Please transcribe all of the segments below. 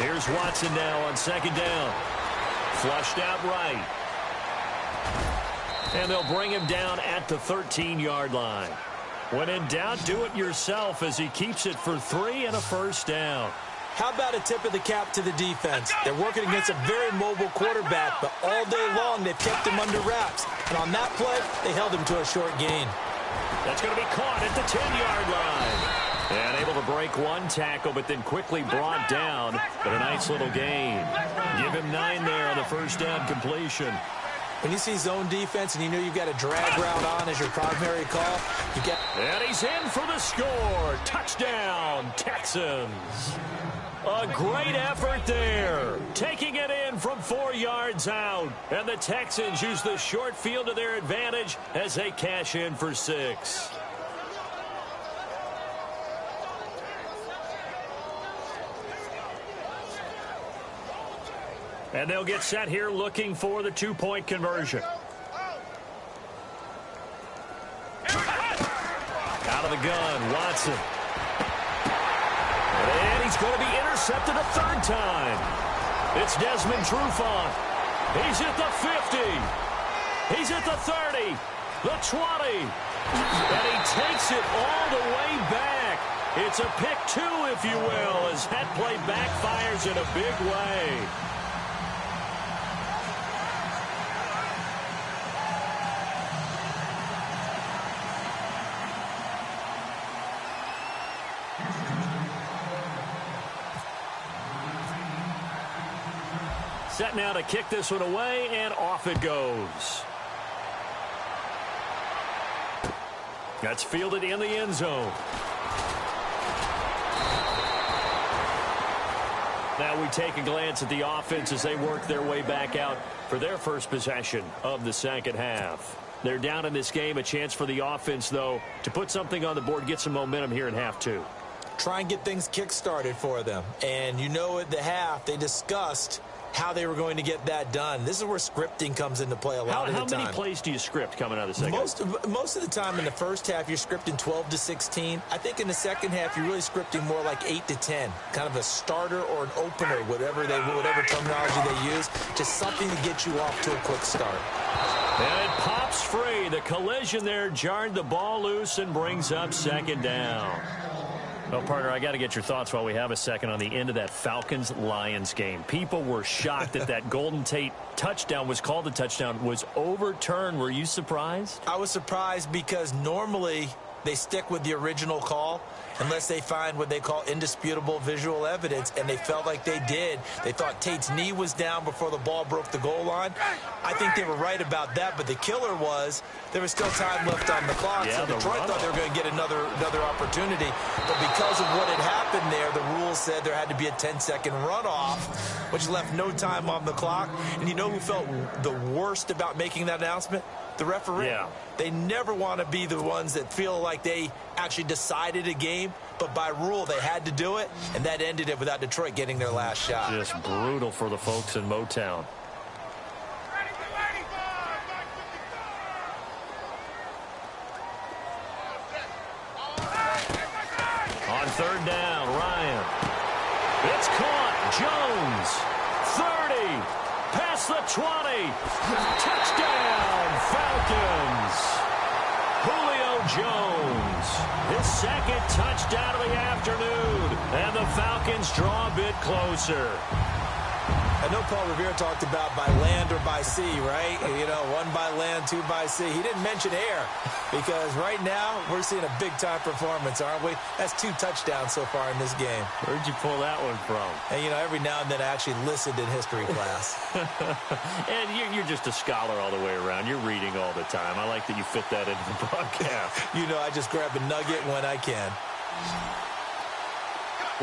Here's Watson now on second down. Flushed out right. And they'll bring him down at the 13-yard line. When in doubt, do it yourself as he keeps it for 3 and a first down. How about a tip of the cap to the defense? They're working against a very mobile quarterback, but all day long they've kept him under wraps. And on that play, they held him to a short gain. That's going to be caught at the 10-yard line. And able to break one tackle, but then quickly brought down. But a nice little gain. Give him 9 there on the first down completion. When you see zone defense and you know you've got a drag route on as your primary call, you get... And he's in for the score. Touchdown, Texans. A great effort there. Taking it in from 4 yards out. And the Texans use the short field to their advantage as they cash in for 6. And they'll get set here looking for the 2-point conversion. Out of the gun, Watson. And he's going to be intercepted a 3rd time. It's Desmond Trufant. He's at the 50. He's at the 30. The 20. And he takes it all the way back. It's a pick 2, if you will, as that play backfires in a big way. Set now to kick this one away, and off it goes. That's fielded in the end zone. Now we take a glance at the offense as they work their way back out for their first possession of the second half. They're down in this game. A chance for the offense, though, to put something on the board, get some momentum here in half 2. Try and get things kick-started for them. And you know at the half, they discussed how they were going to get that done. This is where scripting comes into play a lot of the time. How many plays do you script coming out of the second half? Most of the time in the first half, you're scripting 12 to 16. I think in the second half, you're really scripting more like 8 to 10. Kind of a starter or an opener, whatever terminology they use. Just something to get you off to a quick start. And it pops free. The collision there jarred the ball loose and brings up second down. Well, partner, I got to get your thoughts while we have a second on the end of that Falcons-Lions game. People were shocked that that Golden Tate touchdown was called a touchdown, was overturned. Were you surprised? I was surprised because normally they stick with the original call unless they find what they call indisputable visual evidence, and they felt like they did. They thought Tate's knee was down before the ball broke the goal line. I think they were right about that, but the killer was there was still time left on the clock, so Detroit thought they were going to get another opportunity. But because of what had happened there, the rules said there had to be a 10-second runoff, which left no time on the clock. And you know who felt the worst about making that announcement? The referee. Yeah. They never want to be the ones that feel like they actually decided a game, but by rule they had to do it, and that ended it without Detroit getting their last shot. Just brutal for the folks in Motown. On 3rd down, Ryan. It's caught. Jones. 30. Past the 20. Touchdown, Falcons. Julio Jones. His 2nd touchdown of the afternoon. And the Falcons draw a bit closer. I know Paul Revere talked about by land or by sea, right? You know, 1 by land, 2 by sea. He didn't mention air because right now we're seeing a big-time performance, aren't we? That's 2 touchdowns so far in this game. Where'd you pull that one from? And, you know, every now and then I actually listened in history class. And you're just a scholar all the way around. You're reading all the time. I like that you fit that into the broadcast. You know, I just grab a nugget when I can.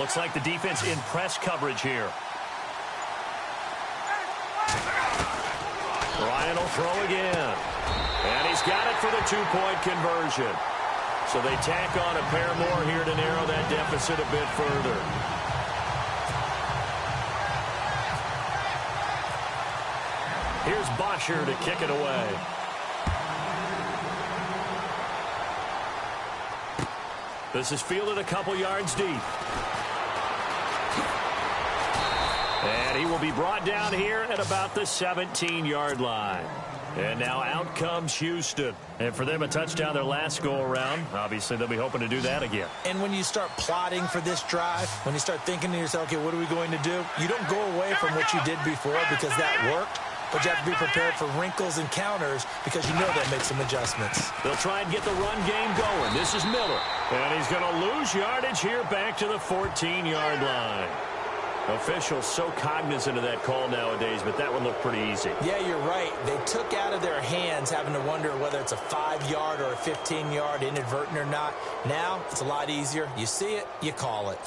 Looks like the defense in press coverage here. Ryan will throw again. And he's got it for the 2-point conversion. So they tack on a pair more here to narrow that deficit a bit further. Here's Bosher to kick it away. This is fielded a couple yards deep. And he will be brought down here at about the 17-yard line. And now out comes Houston. And for them, a touchdown their last go-around. Obviously, they'll be hoping to do that again. And when you start plotting for this drive, when you start thinking to yourself, okay, what are we going to do? You don't go away from what you did before because that worked. But you have to be prepared for wrinkles and counters because you know they'll make some adjustments. They'll try and get the run game going. This is Miller. And he's going to lose yardage here back to the 14-yard line. Officials so cognizant of that call nowadays, but that one looked pretty easy. Yeah, you're right. They took out of their hands having to wonder whether it's a 5-yard or a 15-yard inadvertent or not. Now, it's a lot easier. You see it, you call it.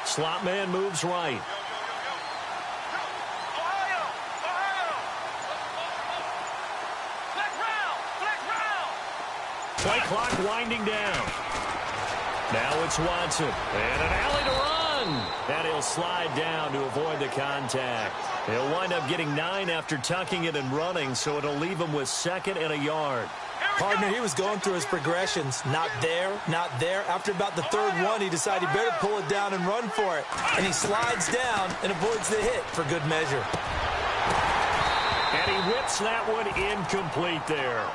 Slot man moves right. Play clock winding down. Now it's Watson. And an alley to run. And he'll slide down to avoid the contact. He'll wind up getting 9 after tucking it and running, so it'll leave him with 2nd and a yard. Partner, he was going through his progressions. Not there, not there. After about the 3rd one, he decided he better pull it down and run for it. And he slides down and avoids the hit for good measure. And he whips that one incomplete there.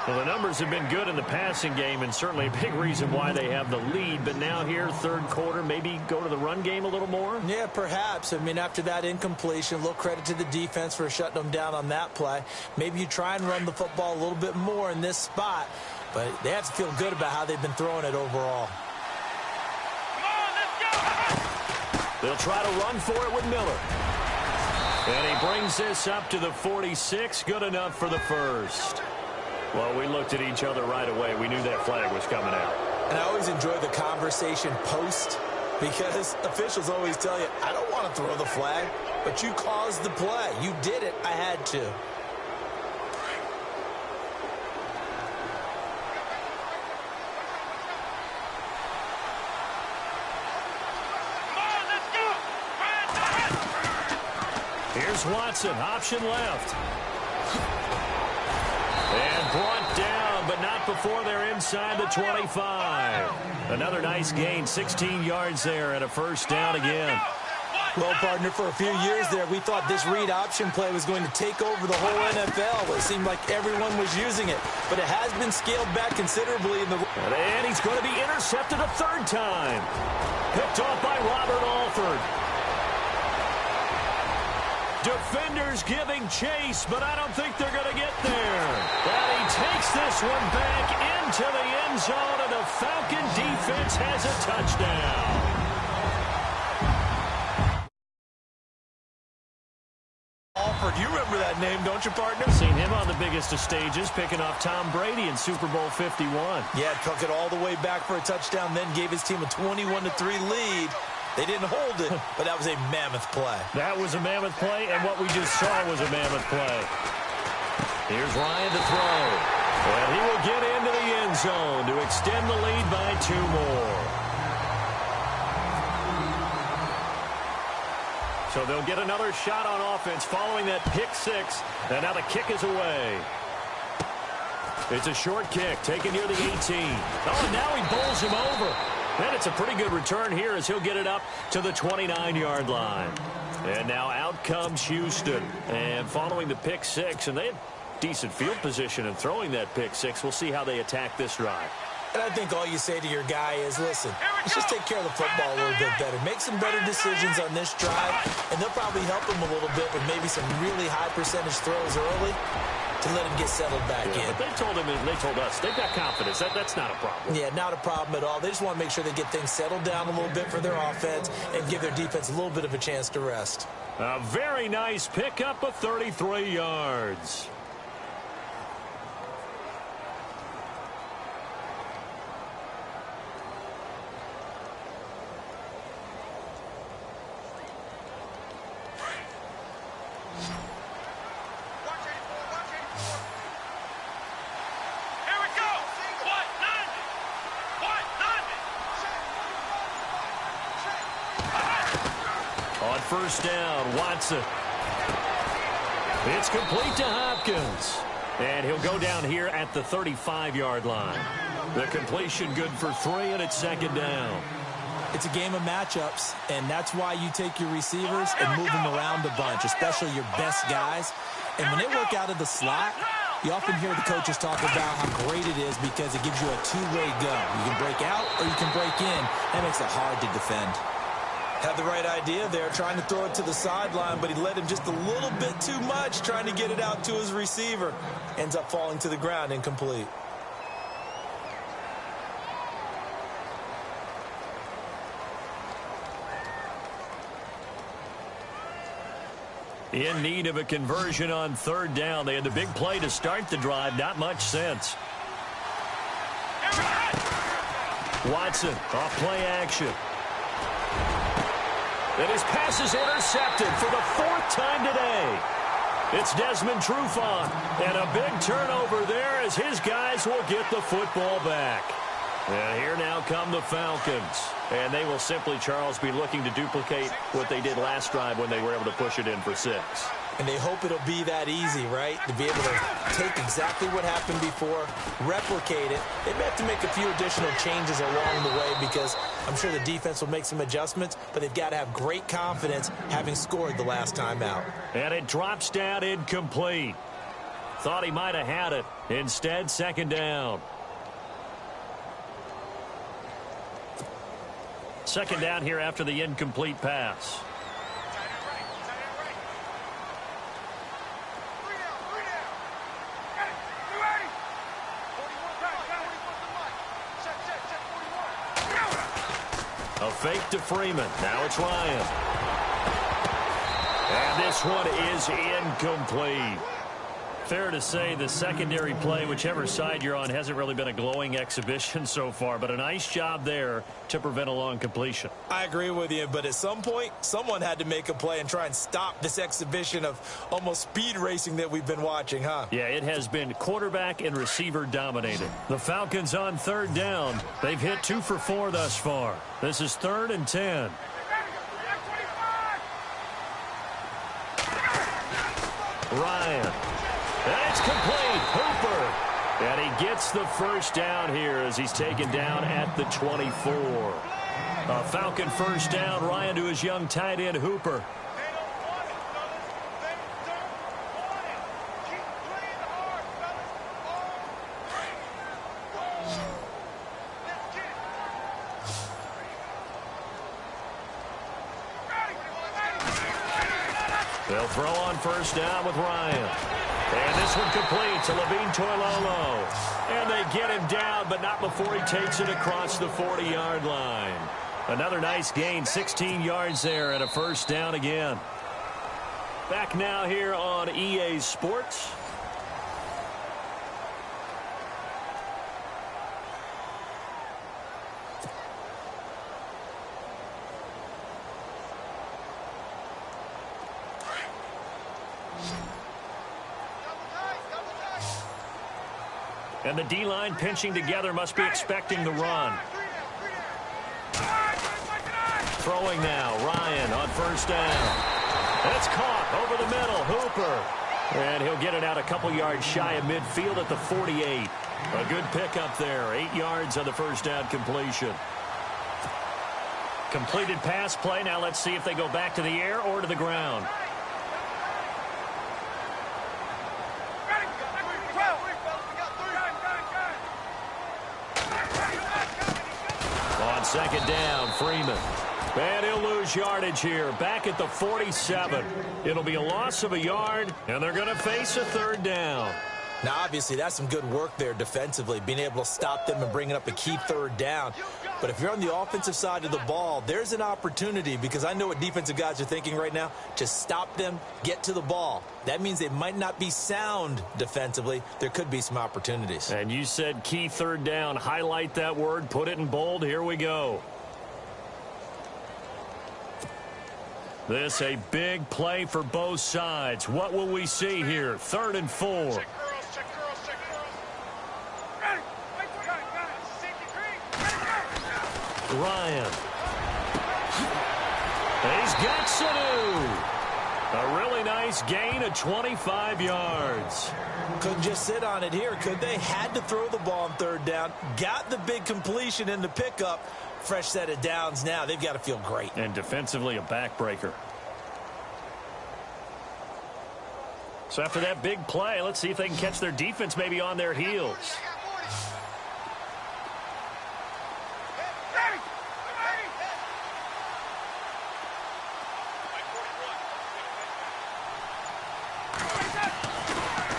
Well, the numbers have been good in the passing game and certainly a big reason why they have the lead. But now here, 3rd quarter, maybe go to the run game a little more? Yeah, perhaps. I mean, after that incompletion, a little credit to the defense for shutting them down on that play. Maybe you try and run the football a little bit more in this spot. But they have to feel good about how they've been throwing it overall. They'll try to run for it with Miller. And he brings this up to the 46. Good enough for the first. Well, we looked at each other right away. We knew that flag was coming out. And I always enjoy the conversation post because officials always tell you, I don't want to throw the flag, but you caused the play. You did it. I had to. Here's Watson, option left. And brought down, but not before they're inside the 25. Another nice gain, 16 yards there, and a first down again. Well, partner, for a few years there, we thought this read option play was going to take over the whole NFL. It seemed like everyone was using it, but it has been scaled back considerably in the... And he's going to be intercepted a 3rd time. Picked off by Robert Alford. Defenders giving chase, but I don't think they're going to get there. And he takes this one back into the end zone, and the Falcon defense has a touchdown. Alford, you remember that name, don't you, partner? Seen him on the biggest of stages, picking off Tom Brady in Super Bowl 51. Yeah, took it all the way back for a touchdown, then gave his team a 21-3 lead. They didn't hold it, but that was a mammoth play. That was a mammoth play, and what we just saw was a mammoth play. Here's Ryan to throw. And he will get into the end zone to extend the lead by 2 more. So they'll get another shot on offense following that pick 6. And now the kick is away. It's a short kick taken near the 18. Oh, and now he bowls him over. And it's a pretty good return here as he'll get it up to the 29-yard line. And now out comes Houston. And following the pick 6, and they had decent field position in throwing that pick 6. We'll see how they attack this drive. And I think all you say to your guy is, listen, let's just take care of the football a little bit better. Make some better decisions on this drive, and they'll probably help him a little bit with maybe some really high percentage throws early to let him get settled back in. But they told him, and they told us, they've got confidence. That's not a problem. Yeah, not a problem at all. They just want to make sure they get things settled down a little bit for their offense and give their defense a little bit of a chance to rest. A very nice pickup of 33 yards. On first down, Watson. It's complete to Hopkins. And he'll go down here at the 35-yard line. The completion good for 3, and it's second down. It's a game of matchups, and that's why you take your receivers and move them around a bunch, especially your best guys. And when they work out of the slot, you often hear the coaches talk about how great it is because it gives you a two-way go. You can break out or you can break in. That makes it hard to defend. Had the right idea there, trying to throw it to the sideline, but he led him just a little bit too much, trying to get it out to his receiver. Ends up falling to the ground, incomplete. In need of a conversion on third down. They had the big play to start the drive. Not much sense. Watson off play action. And his pass is intercepted for the 4th time today. It's Desmond Trufant. And a big turnover there as his guys will get the football back. And here now come the Falcons. And they will simply, Charles, be looking to duplicate what they did last drive when they were able to push it in for 6. And they hope it'll be that easy, right? To be able to take exactly what happened before, replicate it. They may have to make a few additional changes along the way because I'm sure the defense will make some adjustments, but they've got to have great confidence having scored the last time out. And it drops down incomplete. Thought he might have had it. Instead, second down. Second down here after the incomplete pass. A fake to Freeman. Now it's Ryan. And this one is incomplete. Fair to say the secondary play, whichever side you're on, hasn't really been a glowing exhibition so far, but a nice job there to prevent a long completion. I agree with you, but at some point, someone had to make a play and try and stop this exhibition of almost speed racing that we've been watching, huh? Yeah, it has been quarterback and receiver dominated. The Falcons on third down. They've hit 2 for 4 thus far. This is 3rd and 10. Ryan. And it's complete. Hooper. And he gets the first down here as he's taken down at the 24. A Falcon first down. Ryan to his young tight end, Hooper. They'll throw on first down with Ryan. And this one complete to Levine Toilolo. And they get him down, but not before he takes it across the 40-yard line. Another nice gain, 16 yards there, and a first down again. Back now here on EA Sports. And the D-line pinching together, must be expecting the run. Throwing now, Ryan on first down. It's caught over the middle, Hooper. And he'll get it out a couple yards shy of midfield at the 48. A good pickup there, 8 yards on the first down completion. Completed pass play. Now let's see if they go back to the air or to the ground. On second down, Freeman. And he'll lose yardage here. Back at the 47. It'll be a loss of a yard, and they're going to face a third down. Now, obviously, that's some good work there defensively, being able to stop them and bringing up a key third down. But if you're on the offensive side of the ball, there's an opportunity, because I know what defensive guys are thinking right now, to stop them, get to the ball. That means they might not be sound defensively. There could be some opportunities. And you said key third down. Highlight that word. Put it in bold. Here we go. This a big play for both sides. What will we see here? 3rd and 4. Ryan. He's got Sanu. A really nice gain of 25 yards. Couldn't just sit on it here, could they? Had to throw the ball on third down. Got the big completion in the pickup. Fresh set of downs now. They've got to feel great. And defensively, a backbreaker. So after that big play, let's see if they can catch their defense maybe on their heels.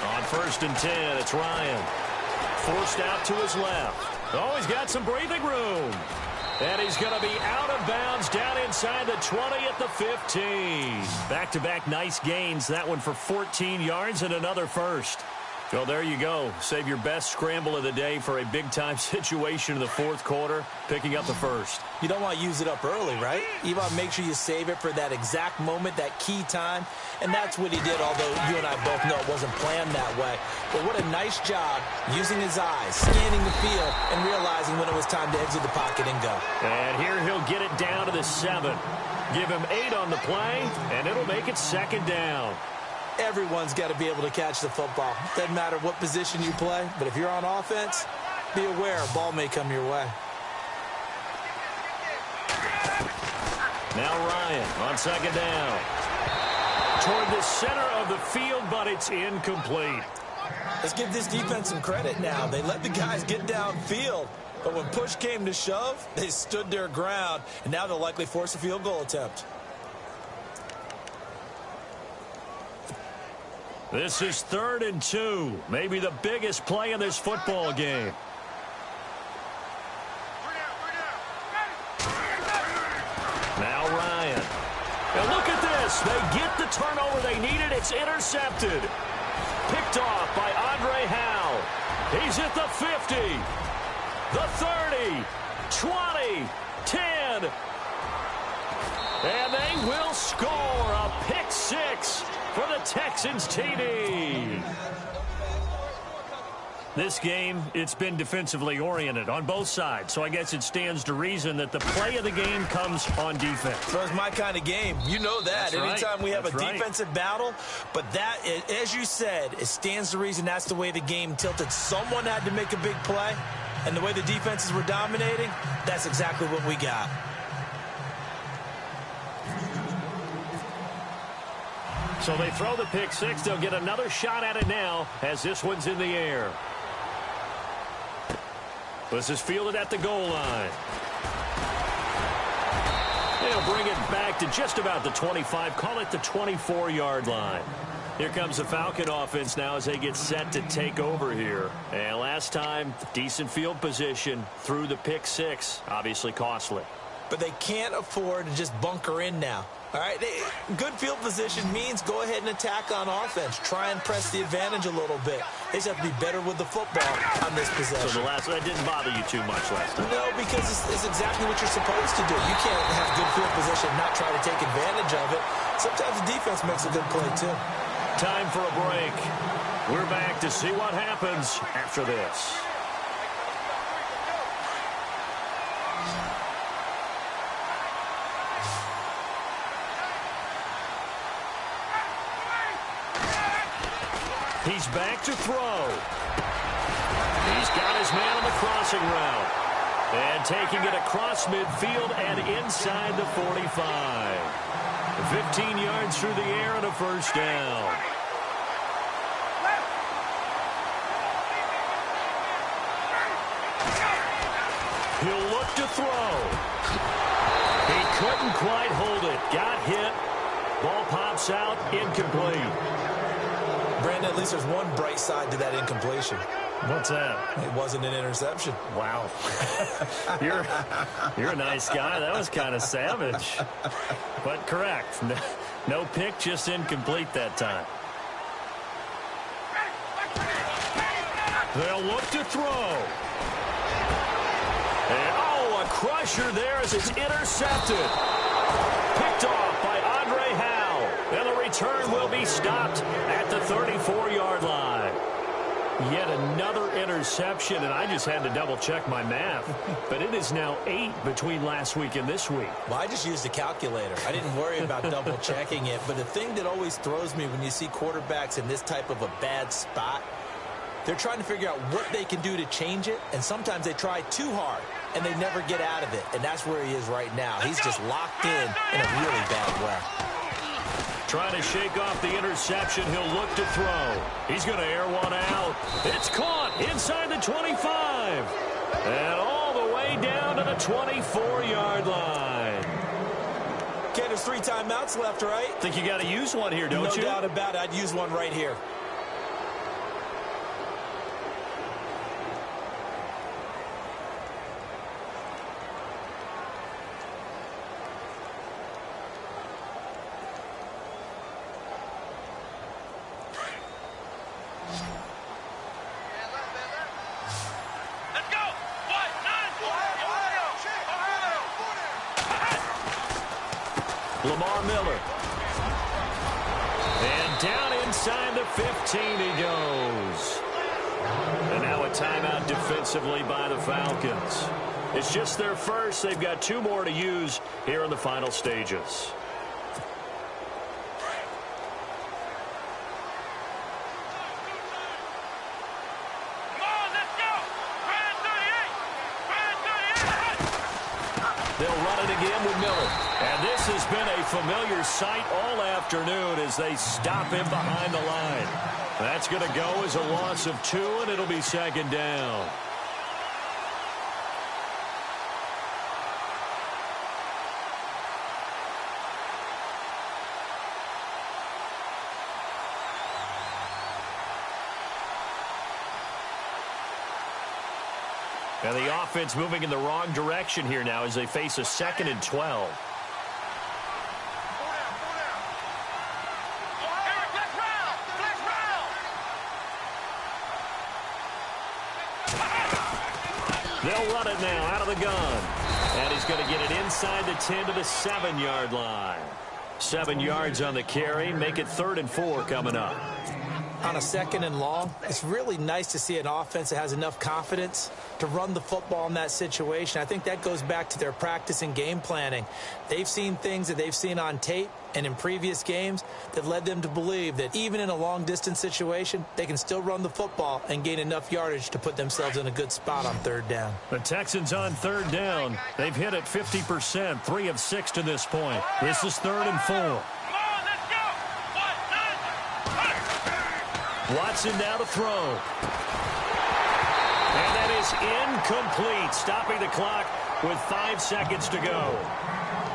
On 1st and 10, it's Ryan. Forced out to his left. Oh, he's got some breathing room. And he's going to be out of bounds down inside the 20 at the 15. Back-to-back nice gains. That one for 14 yards and another first. Well, there you go. Save your best scramble of the day for a big-time situation in the fourth quarter, picking up the first. You don't want to use it up early, right? You want to make sure you save it for that exact moment, that key time. And that's what he did, although you and I both know it wasn't planned that way. But what a nice job using his eyes, scanning the field, and realizing when it was time to exit the pocket and go. And here he'll get it down to the 7. Give him 8 on the play, and it'll make it 2nd down. Everyone's got to be able to catch the football. Doesn't matter what position you play, but if you're on offense, be aware a ball may come your way. Now Ryan on 2nd down. Toward the center of the field, but it's incomplete. Let's give this defense some credit now. They let the guys get downfield, but when push came to shove, they stood their ground, and now they'll likely force a field goal attempt. This is 3rd and 2. Maybe the biggest play in this football game. Now Ryan. And look at this. They get the turnover they needed. It's intercepted. Picked off by Andre Howe. He's at the 50. The 30. 20. 10. And they will score a pick 6 for the Texans TD. This game, it's been defensively oriented on both sides, so I guess it stands to reason that the play of the game comes on defense. So it's my kind of game. You know that. That's Anytime right. we have That's a defensive battle, but that, as you said, it stands to reason that's the way the game tilted. Someone had to make a big play, and the way the defenses were dominating, that's exactly what we got. So they throw the pick 6. They'll get another shot at it now as this one's in the air. This is fielded at the goal line. They'll bring it back to just about the 25. Call it the 24-yard line. Here comes the Falcon offense now as they get set to take over here. And last time, decent field position through the pick 6. Obviously costly. But they can't afford to just bunker in now. All right, good field position means go ahead and attack on offense. Try and press the advantage a little bit. They just have to be better with the football on this possession. So that didn't bother you too much last time? No, because it's exactly what you're supposed to do. You can't have good field position and not try to take advantage of it. Sometimes the defense makes a good play, too. Time for a break. We're back to see what happens after this. He's back to throw. He's got his man on the crossing route. And taking it across midfield and inside the 45. 15 yards through the air and a first down. He'll look to throw. He couldn't quite hold it. Got hit. Ball pops out. Incomplete. Brandon, at least there's one bright side to that incompletion. What's that? It wasn't an interception. Wow. You're a nice guy. That was kind of savage. But correct. No pick, just incomplete that time. They'll look to throw. And, a crusher there as it's intercepted. Picked off by Andre Howe. And the return will be stopped at the 34-yard line. Yet another interception, and I just had to double-check my math. But it is now 8 between last week and this week. Well, I just used a calculator. I didn't worry about double-checking it. But the thing that always throws me when you see quarterbacks in this type of a bad spot, they're trying to figure out what they can do to change it, and sometimes they try too hard, and they never get out of it. And that's where he is right now. He's just locked in a really bad way. Trying to shake off the interception. He'll look to throw. He's going to air one out. It's caught inside the 25. And all the way down to the 24-yard line. Okay, there's 3 timeouts left, right? Think you got to use one here, don't you? No doubt about it. I'd use one right here. Lamar Miller. And down inside the 15 he goes. And now a timeout defensively by the Falcons. It's just their first. They've got 2 more to use here in the final stages. They'll run it again with Miller. And this has been a familiar sight all afternoon as they stop him behind the line. That's going to go as a loss of 2, and it'll be 2nd down. And the offense moving in the wrong direction here now as they face a 2nd and 12. They'll run it now out of the gun. And he's going to get it inside the 10 to the 7-yard line. 7 yards on the carry. Make it 3rd and 4 coming up. On a 2nd and long, it's really nice to see an offense that has enough confidence to run the football in that situation. I think that goes back to their practice and game planning. They've seen things that they've seen on tape and in previous games that led them to believe that even in a long-distance situation, they can still run the football and gain enough yardage to put themselves in a good spot on 3rd down. The Texans on 3rd down. They've hit it 50%, 3 of 6 to this point. This is 3rd and 4. Watson now to throw. And that is incomplete, stopping the clock with 5 seconds to go.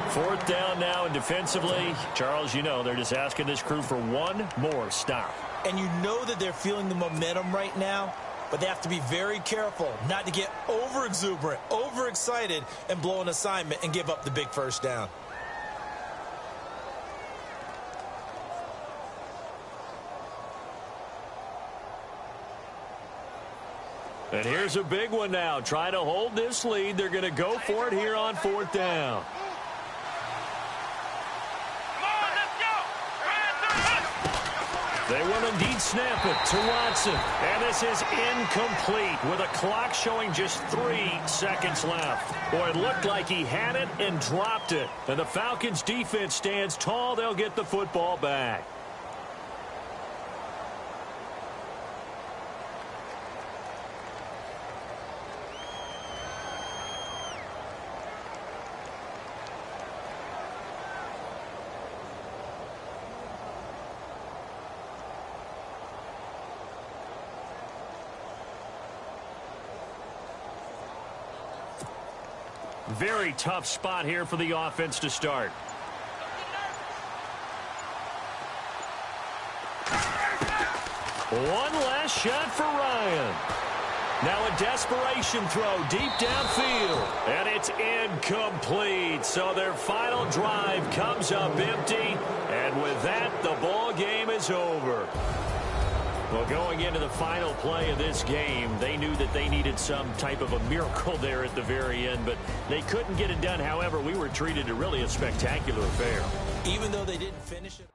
4th down now, and defensively, Charles, you know, they're just asking this crew for one more stop. And you know that they're feeling the momentum right now, but they have to be very careful not to get over-exuberant, over-excited, and blow an assignment and give up the big 1st down. And here's a big one now. Trying to hold this lead. They're going to go for it here on 4th down. They will indeed snap it to Watson. And this is incomplete with a clock showing just 3 seconds left. Boy, it looked like he had it and dropped it. And the Falcons defense stands tall. They'll get the football back. Very tough spot here for the offense to start. One last shot for Ryan. Now a desperation throw deep downfield. And it's incomplete. So their final drive comes up empty. And with that, the ball game is over. Well, going into the final play of this game, they knew that they needed some type of a miracle there at the very end, but they couldn't get it done. However, we were treated to really a spectacular affair. Even though they didn't finish it.